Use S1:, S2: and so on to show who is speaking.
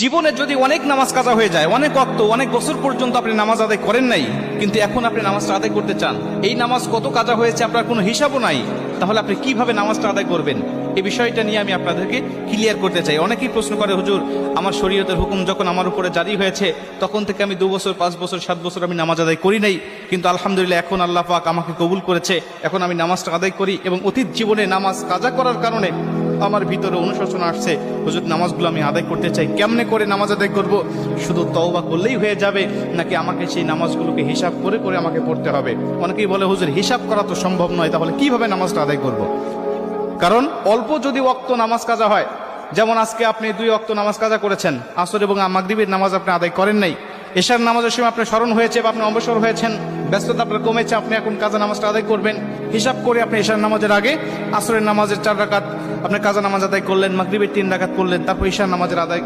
S1: জীবনে যদি অনেক নামাজ কাজা হয়ে যায়, অনেক ওয়াক্ত, অনেক বছর পর্যন্ত আপনি নামাজ আদায় করেন নাই, কিন্তু এখন আপনি নামাজটা আদায় করতে চান, এই নামাজ কত কাজা হয়েছে আপনার কোনো হিসাবও নাই, তাহলে আপনি কিভাবে নামাজটা আদায় করবেন? এই বিষয়টা নিয়ে আমি আপনাদেরকে ক্লিয়ার করতে চাই। অনেকেই প্রশ্ন করে, হুজুর আমার শরীয়তের হুকুম যখন আমার উপরে জারি হয়েছে তখন থেকে আমি 2 বছর 5 বছর 7 বছর আমি নামাজ আদায় করি নাই, কিন্তু আলহামদুলিল্লাহ এখন আল্লাহ পাক আমাকে কবুল করেছে, এখন আমি নামাজটা আদায় করি এবং অতীত জীবনে নামাজ কাজা করার কারণে আমার ভিতরে অনুশোচনা আসছে, হুজুর নামাজগুলো আমি আদায় করতে চাই, কেমনে করে নামাজ আদায় করব? শুধু তওবা করলেই হয়ে যাবে নাকি আমাকে সেই নামাজগুলোকে হিসাব করে করে আমাকে পড়তে হবে? অনেকেই বলে, হুজুর হিসাব করা তো সম্ভব নয়, তাহলে কিভাবে নামাজটা আদায় করব? কারণ অল্প যদি ওয়াক্ত নামাজ কাজা হয়, যেমন আজকে আপনি 2 ওয়াক্ত নামাজ কাজা করেছেন, আসর এবং মাগরিবের নামাজ আপনি আদায় করেন নাই, এশার নামাজের সময় আপনার স্মরণ হয়েছে বা আপনি অবসর হয়েছেন, ব্যস্ততা আপনার কমেছে, আপনি এখন কাজা নামাজটা আদায় করবেন, হিসাব করে আপনি এশার নামাজের আগে আসরের নামাজের 4 রাকাত আপনি কাজা নামাজ আদায় করলেন, মাগরিবের 3 রাকাত করলেন, তারপর এশার নামাজের আদায়